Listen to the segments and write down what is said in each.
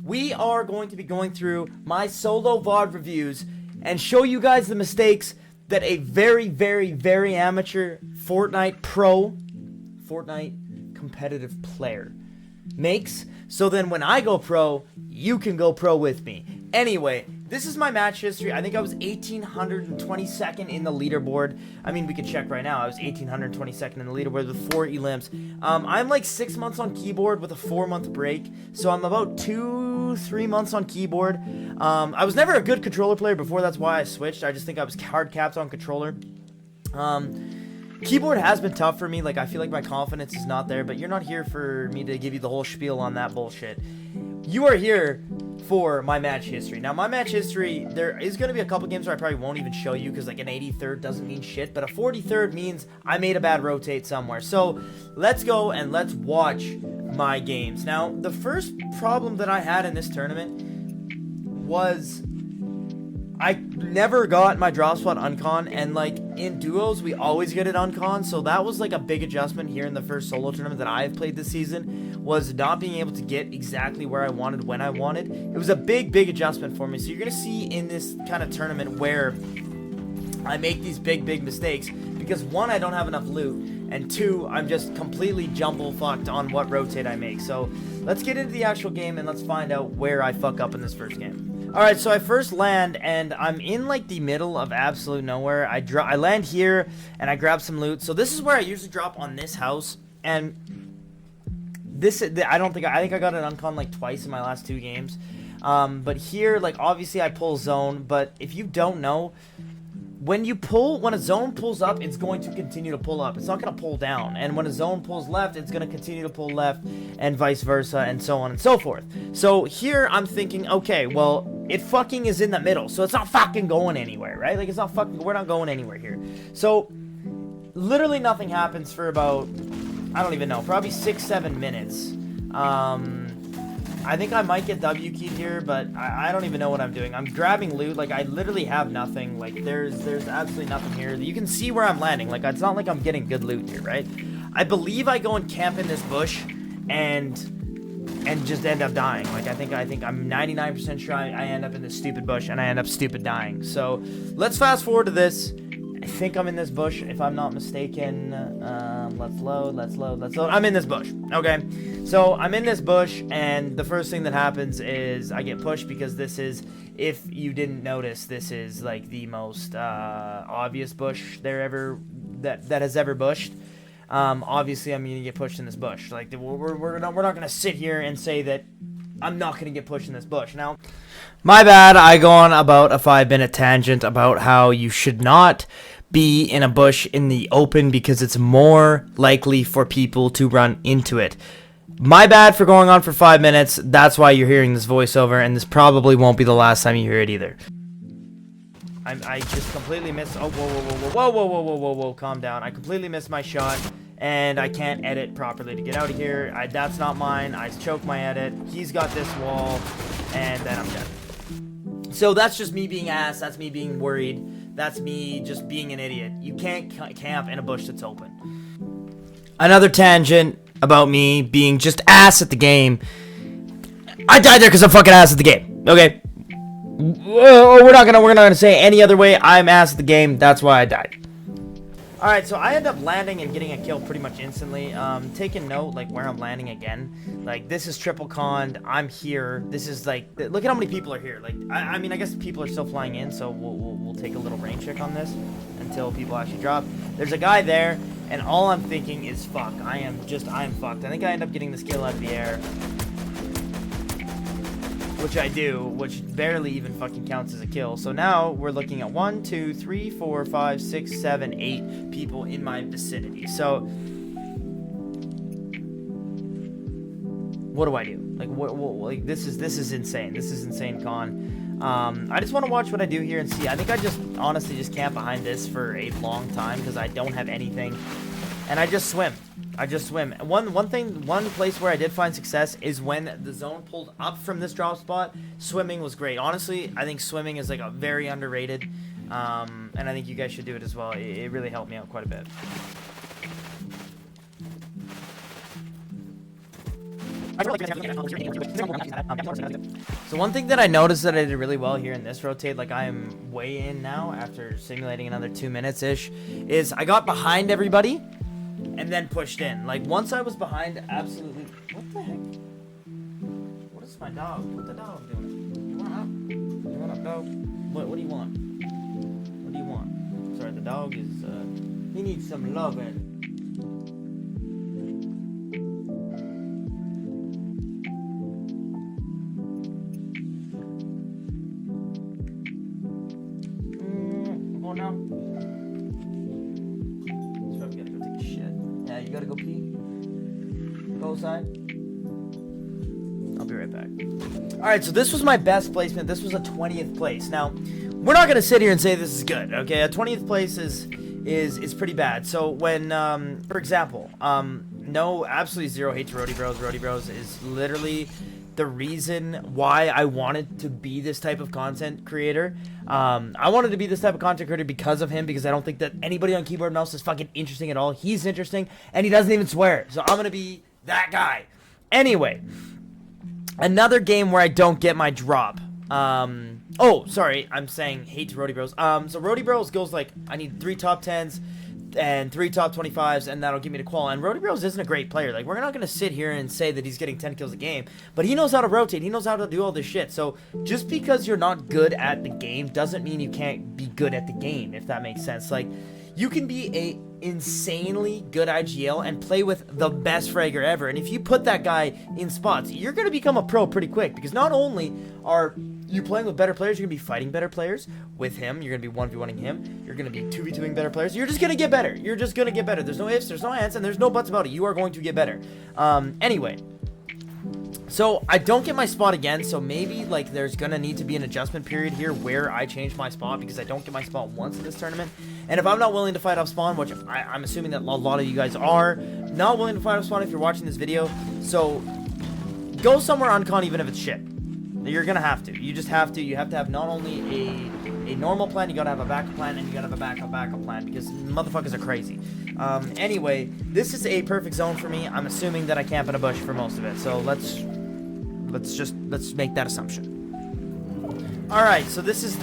we are going to be going through my solo VOD reviews and show you guys the mistakes that a very, very, very amateur Fortnite competitive player makes. So then when I go pro, you can go pro with me. Anyway, this is my match history. I think I was 1,822nd in the leaderboard. I mean, we could check right now. I was 1,822nd in the leaderboard with 4 elims. I'm like 6 months on keyboard with a 4-month break. So I'm about 2-3 months on keyboard. I was never a good controller player before. That's why I switched. I just think I was hard capped on controller. Keyboard has been tough for me. Like, I feel like my confidence is not there. But you're not here for me to give you the whole spiel on that bullshit. You are here for my match history. Now, my match history, there is going to be a couple games where I probably won't even show you because, like, an 83rd doesn't mean shit, but a 43rd means I made a bad rotate somewhere. So, let's go and let's watch my games. Now, the first problem that I had in this tournament was I never got my drop spot uncon, and, like, in duos, we always get it uncon, so that was, like, a big adjustment here in the first solo tournament that I've played this season, was not being able to get exactly where I wanted when I wanted. It was a big, big adjustment for me, so you're going to see in this kind of tournament where I make these big, big mistakes, because 1, I don't have enough loot, and 2, I'm just completely jumble-fucked on what rotate I make. So, let's get into the actual game, and let's find out where I fuck up in this first game. Alright, so I first land, and I'm in, like, the middle of absolute nowhere. I land here, and I grab some loot. So this is where I usually drop on this house, and this, I think I got an uncon, like, twice in my last 2 games. But here, like, obviously I pull zone, but if you don't know, when a zone pulls up, it's going to continue to pull up. It's not going to pull down. And when a zone pulls left, it's going to continue to pull left, and vice versa, and so on and so forth. So here, I'm thinking, okay, well, it fucking is in the middle, so it's not fucking going anywhere, right? Like, we're not going anywhere here. So, literally nothing happens for about, I don't even know, probably 6-7 minutes. I think I might get W keyed here, but I don't even know what I'm doing. I'm grabbing loot, like, I literally have nothing. Like, there's absolutely nothing here. You can see where I'm landing. Like, it's not like I'm getting good loot here, right? I believe I go and camp in this bush and just end up dying. Like, I think I'm 99% sure I end up in this stupid bush and I end up stupid dying. So, let's fast forward to this. I think I'm in this bush, if I'm not mistaken. Let's load. I'm in this bush, okay? So, I'm in this bush, and the first thing that happens is I get pushed because this is, if you didn't notice, this is, like, the most obvious bush that has ever bushed. Obviously, I'm gonna get pushed in this bush. Like, we're not gonna sit here and say that I'm not gonna get pushed in this bush. Now, my bad, I go on about a 5-minute tangent about how you should not be in a bush in the open because it's more likely for people to run into it. My bad for going on for 5 minutes. That's why you're hearing this voiceover, and this probably won't be the last time you hear it either. I just completely missed. Oh, whoa, calm down. I completely missed my shot, and I can't edit properly to get out of here. That's not mine. I choked my edit. He's got this wall, and then I'm dead. So that's just me being ass. That's me being worried. That's me just being an idiot. You can't camp in a bush that's open. Another tangent about me being just ass at the game. I died there because I'm fucking ass at the game. Okay. We're not gonna say any other way. I'm ass at the game. That's why I died. Alright, so I end up landing and getting a kill pretty much instantly. Taking note, like, where I'm landing again. Like, this is triple conned. I'm here. This is, like, look at how many people are here. Like, I mean, I guess people are still flying in, so we'll take a little rain check on this until people actually drop. There's a guy there, and all I'm thinking is, fuck, I am fucked. I think I end up getting this kill out of the air. Which I do, which barely even fucking counts as a kill. So now we're looking at 1, 2, 3, 4, 5, 6, 7, 8 people in my vicinity. So what do I do? Like, like, this is insane. This is insane, Con. I just want to watch what I do here and see. I think I just honestly just camp behind this for a long time because I don't have anything, and I just swim. One place where I did find success is when the zone pulled up from this drop spot. Swimming was great. Honestly, I think swimming is, like, a very underrated, and I think you guys should do it as well. It really helped me out quite a bit. So one thing that I noticed that I did really well here in this rotate, like I am way in now after simulating another 2 minutes ish, is I got behind everybody and then pushed in. Like once I was behind, absolutely. What the heck? What is my dog? What the dog doing? You want up? You want up, dog? What do you want? What do you want? Sorry, the dog is he needs some loving. Now. He's probably gotta go take a shit. Yeah, you gotta go pee. Go outside. I'll be right back. Alright, so this was my best placement. This was a 20th place. Now, we're not gonna sit here and say this is good, okay? A 20th place is pretty bad. So when for example, no, absolutely zero hate to Roadie Bros. Roadie Bros is literally the reason why I wanted to be this type of content creator. I wanted to be this type of content creator because of him, because I don't think that anybody on keyboard and mouse is fucking interesting at all. He's interesting, and he doesn't even swear. So I'm gonna be that guy. Anyway, another game where I don't get my drop. Oh, sorry, I'm saying hate to Roadie Bros. So Roadie Bros goes like, I need 3 top 10s and 3 top 25s, and that'll give me the qual. And Roadie Bros isn't a great player. Like, we're not going to sit here and say that he's getting 10 kills a game, but he knows how to rotate. He knows how to do all this shit. So just because you're not good at the game doesn't mean you can't be good at the game, if that makes sense. Like, you can be a insanely good IGL and play with the best fragger ever, and if you put that guy in spots, you're going to become a pro pretty quick, because not only are you playing with better players, you're going to be fighting better players with him, you're going to be 1v1ing him, you're going to be 2v2ing better players, you're just going to get better, you're just going to get better. There's no ifs, there's no ands, and there's no buts about it. You are going to get better. Anyway, so I don't get my spot again, so maybe like there's gonna need to be an adjustment period here where I change my spot, because I don't get my spot once in this tournament. And if I'm not willing to fight off spawn, which I'm assuming that a lot of you guys are not willing to fight off spawn if you're watching this video, so go somewhere uncon even if it's shit. You're gonna have to. You just have to. You have to have not only a normal plan, you gotta have a backup plan, and you gotta have a backup plan, because motherfuckers are crazy. Anyway, this is a perfect zone for me. I'm assuming that I camp in a bush for most of it, so let's make that assumption. All right, so this is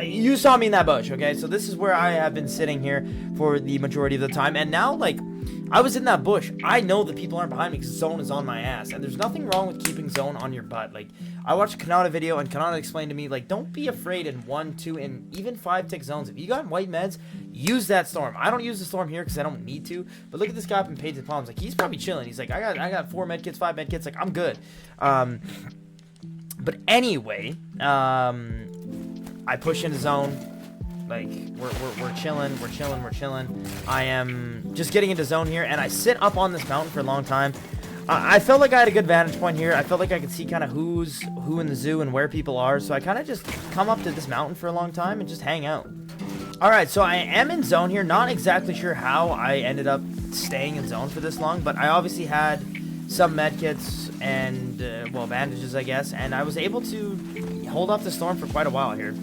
you saw me in that bush, okay? So this is where I have been sitting here for the majority of the time, and now, like, I was in that bush. I know that people aren't behind me because zone is on my ass, and there's nothing wrong with keeping zone on your butt. Like, I watched a Kanata video, and Kanata explained to me, like, don't be afraid in 1, 2, and even 5 tick zones. If you got white meds, use that storm. I don't use the storm here because I don't need to, but look at this guy up in Painted Palms. Like, he's probably chilling. He's like, I got 4 med kits, 5 med kits. Like, I'm good. But anyway, I push into zone. Like, we're chilling. I am just getting into zone here, and I sit up on this mountain for a long time. I felt like I had a good vantage point here. I felt like I could see kind of who's who in the zoo and where people are, so I kind of just come up to this mountain for a long time and just hang out. Alright, so I am in zone here. Not exactly sure how I ended up staying in zone for this long, but I obviously had some medkits and, well, bandages, I guess, and I was able to hold off the storm for quite a while here.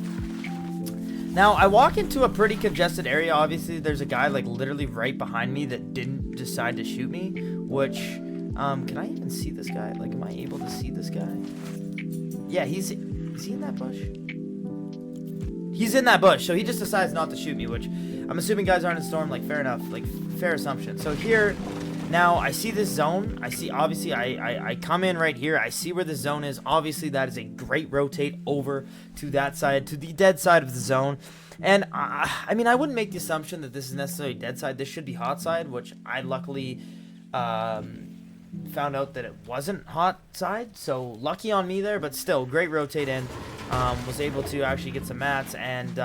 Now, I walk into a pretty congested area. Obviously, there's a guy, like, literally right behind me that didn't decide to shoot me, which, can I even see this guy? Like, am I able to see this guy? Yeah, is he in that bush? He's in that bush, so he just decides not to shoot me, which I'm assuming guys aren't in storm. Like, fair enough. Like, fair assumption. So here, now, I see this zone. I see, obviously, I come in right here. I see where the zone is. Obviously, that is a great rotate over to that side, to the dead side of the zone. And, I mean, I wouldn't make the assumption that this is necessarily dead side. This should be hot side, which I luckily found out that it wasn't hot side. So, lucky on me there, but still, great rotate in. Was able to actually get some mats, and,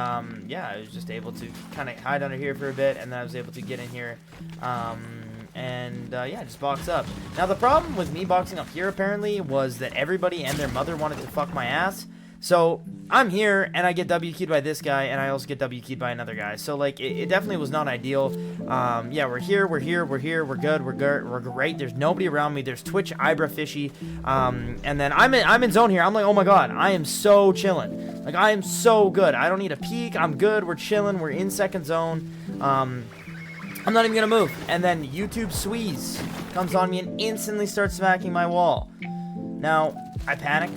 yeah, I was just able to kind of hide under here for a bit, and then I was able to get in here, yeah, just box up. Now, the problem with me boxing up here, apparently, was that everybody and their mother wanted to fuck my ass. So, I'm here, and I get W-keyed by this guy, and I also get W-keyed by another guy. So, like, it definitely was not ideal. Yeah, we're here, we're good, we're great. There's nobody around me. There's Twitch, Ibra, Fishy, and then I'm in zone here. I'm like, oh my god, I am so chilling. Like, I am so good. I don't need a peek. I'm good. We're chilling. We're in second zone. I'm not even gonna move. And then YouTube Squeeze comes on me and instantly starts smacking my wall. Now, I panic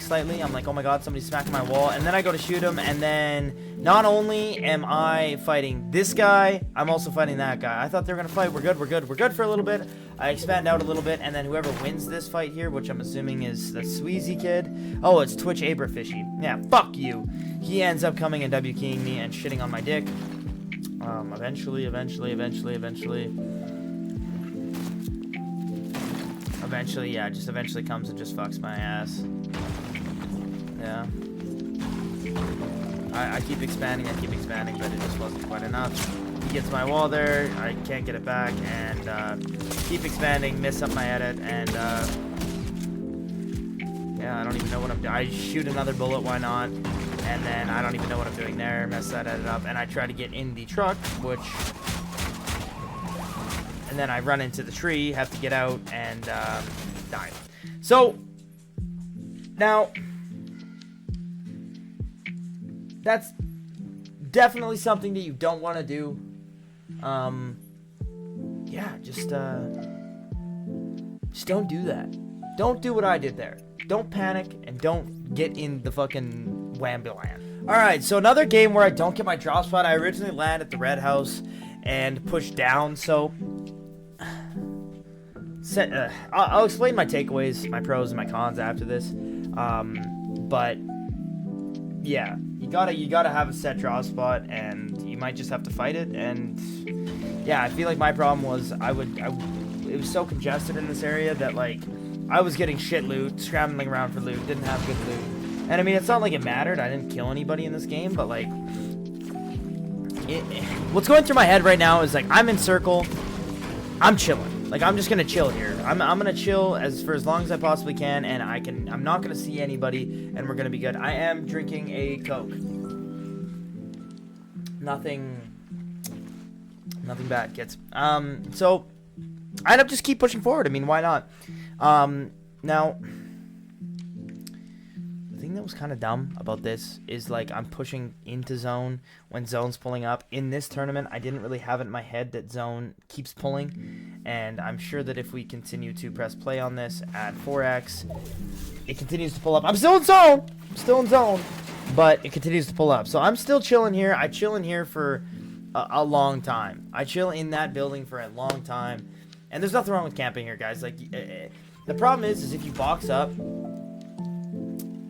slightly. I'm like, oh my god, somebody's smacking my wall. And then I go to shoot him, and then not only am I fighting this guy, I'm also fighting that guy. I thought they were gonna fight. We're good for a little bit. I expand out a little bit, and then whoever wins this fight here, which I'm assuming is the Sweezy kid. Oh, it's Twitch Abrafishy. Yeah, fuck you. He ends up coming and W-keying me and shitting on my dick. Eventually, yeah, just eventually comes and just fucks my ass. Yeah. I keep expanding, but it just wasn't quite enough. He gets my wall there, I can't get it back, and keep expanding, miss up my edit, and yeah, I don't even know what I'm doing. I shoot another bullet, why not? And then I don't even know what I'm doing there, mess that edit up, and I try to get in the truck, which... And then I run into the tree, have to get out, and die. So, now, that's definitely something that you don't want to do. Yeah, just don't do that. Don't do what I did there. Don't panic, and don't get in the fucking wambuland. Alright, so another game where I don't get my drop spot. I originally land at the red house and push down, so... I'll explain my takeaways, my pros and my cons after this. But yeah, you gotta have a set draw spot, and you might just have to fight it. And yeah, I feel like my problem was it was so congested in this area that like I was getting shit loot, scrambling around for loot, didn't have good loot. And I mean, it's not like it mattered. I didn't kill anybody in this game, but like what's going through my head right now is like I'm in circle, I'm chilling. Like, I'm just gonna chill here. I'm gonna chill for as long as I possibly can, and I'm not gonna see anybody, and we're gonna be good. I am drinking a Coke. Nothing bad, kids. So I end up just keep pushing forward. I mean, why not? Now, the thing that was kind of dumb about this is, like, I'm pushing into zone when zone's pulling up. In this tournament, I didn't really have it in my head that zone keeps pulling, and I'm sure that if we continue to press play on this at 4x, it continues to pull up. I'm still in zone, but it continues to pull up. So I'm still chilling here. I chill in here for a long time. I chill in that building for a long time, and there's nothing wrong with camping here, guys. Like, the problem is if you box up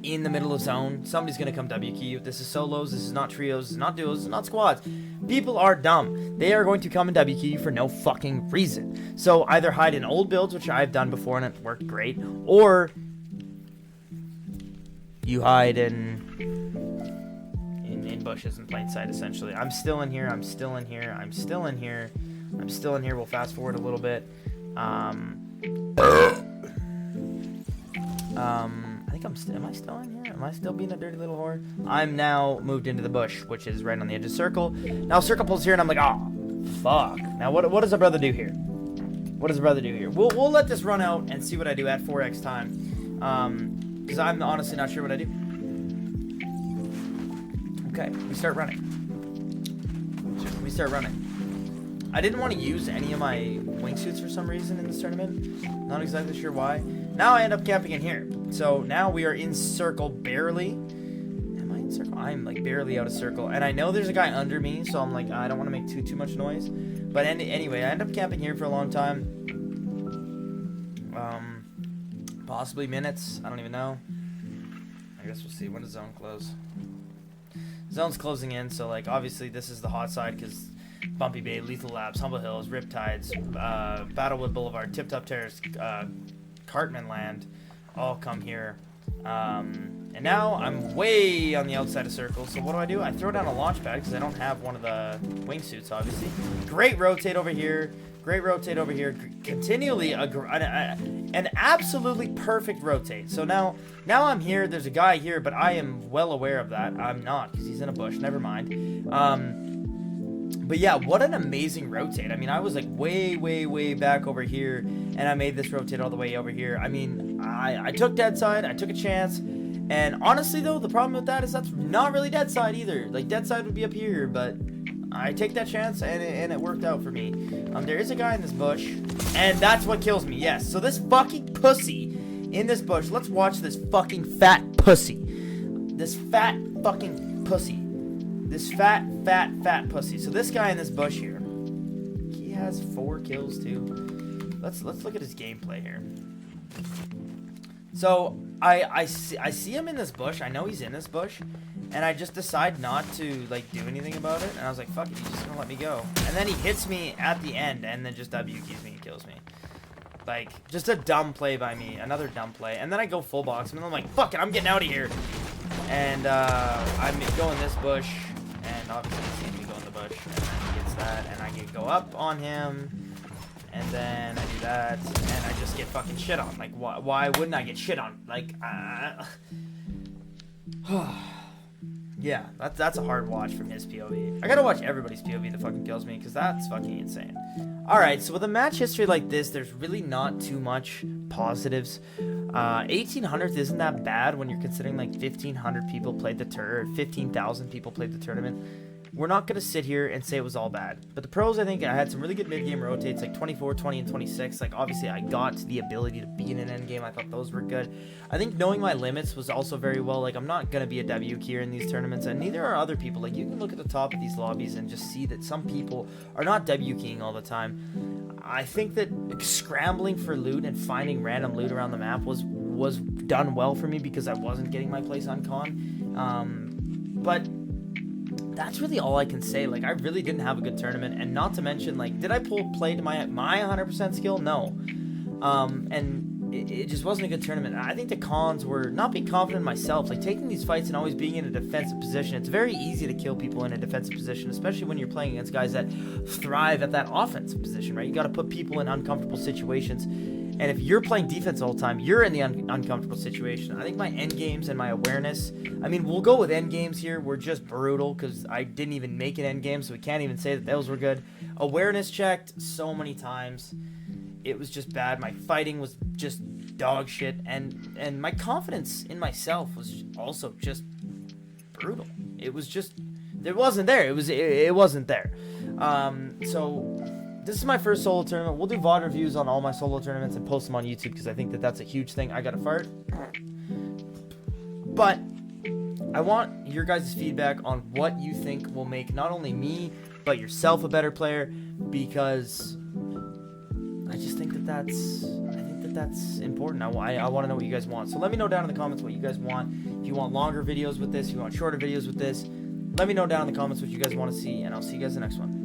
in the middle of zone, somebody's gonna come WQ you. This is solos, this is not trios, this is not duos, this is not squads. People are dumb. They are going to come and WQ you for no fucking reason. So either hide in old builds, which I've done before and it worked great, or you hide in bushes in plain sight, essentially. I'm still in here, I'm still in here, I'm still in here, I'm still in here. We'll fast forward a little bit. I think am I still in here? Am I still being a dirty little whore? I'm now moved into the bush, which is right on the edge of circle. Now circle pulls here, and I'm like, oh, fuck. Now what does a brother do here? What does a brother do here? We'll let this run out and see what I do at 4x time. Because I'm honestly not sure what I do. Okay, we start running. I didn't want to use any of my wingsuits for some reason in this tournament. Not exactly sure why. Now I end up camping in here. So now we are in circle barely. Am I in circle? I'm like barely out of circle. And I know there's a guy under me, so I'm like, I don't want to make too much noise. But anyway, I end up camping here for a long time. Possibly minutes. I don't even know. I guess we'll see. When does zone close? Zone's closing in, so like obviously this is the hot side because Bumpy Bay, Lethal Labs, Humble Hills, Riptides, Battlewood Boulevard, Tip Top Terrace, Cartman Land all come here. And now I'm way on the outside of circle, so what do? I throw down a launch pad because I don't have one of the wingsuits, obviously. Great rotate over here. Continually an absolutely perfect rotate. So now I'm here. There's a guy here, but I am well aware of that. I'm not because he's in a bush. Never mind. But yeah, what an amazing rotate. I mean, I was like way back over here, and I made this rotate all the way over here. I mean, I took dead side. I took a chance. And honestly, though, the problem with that is that's not really dead side either. Like, dead side would be up here, but I take that chance, and it worked out for me. There is a guy in this bush, and that's what kills me. Yes. So this fucking pussy in this bush. Let's watch this fucking fat pussy. This fat fucking pussy. This fat pussy. So this guy in this bush here, he has 4 kills too. Let's look at his gameplay here. So I see him in this bush. I know he's in this bush, and I just decide not to like do anything about it. And I was like, fuck it, he's just gonna let me go. And then he hits me at the end, and then just W keys me and kills me. Like, just a dumb play by me. Another dumb play. And then I go full box, and I'm like, fuck it, I'm getting out of here. And I'm going this bush, and obviously he sees me go in the bush, and then he gets that, and I go up on him, and then I do that, and I just get fucking shit on. Like, why wouldn't I get shit on? Like, yeah, that's a hard watch from his POV. I gotta watch everybody's POV that fucking kills me, because that's fucking insane. Alright, so with a match history like this, there's really not too much positives. 1800th isn't that bad when you're considering like 1,500 people played the tournament, 15,000 people played the tournament. We're not going to sit here and say it was all bad. But the pros, I think I had some really good mid-game rotates, like 24, 20, and 26. Like, obviously, I got the ability to be in an endgame. I thought those were good. I think knowing my limits was also very well. Like, I'm not going to be a W keyer in these tournaments, and neither are other people. Like, you can look at the top of these lobbies and just see that some people are not W keying all the time. I think that scrambling for loot and finding random loot around the map was done well for me because I wasn't getting my place on con. But that's really all I can say. Like, I really didn't have a good tournament, and not to mention, like, did I play to my 100% skill? No. And it just wasn't a good tournament. I think the cons were not being confident in myself, like taking these fights and always being in a defensive position. It's very easy to kill people in a defensive position, especially when you're playing against guys that thrive at that offensive position, right? You got to put people in uncomfortable situations. And if you're playing defense all the time, you're in the uncomfortable situation. I think my end games and my awareness, I mean, we'll go with end games here. We're just brutal because I didn't even make an end game, so we can't even say that those were good. Awareness checked so many times. It was just bad. My fighting was just dog shit, and my confidence in myself was also just brutal. It was just, it wasn't there. It wasn't there. So this is my first solo tournament. We'll do VOD reviews on all my solo tournaments and post them on YouTube because I think that that's a huge thing. I got to fart. But I want your guys' feedback on what you think will make not only me, but yourself a better player, because I just think that that's important. I want to know what you guys want. So let me know down in the comments what you guys want. If you want longer videos with this, if you want shorter videos with this, let me know down in the comments what you guys want to see, and I'll see you guys in the next one.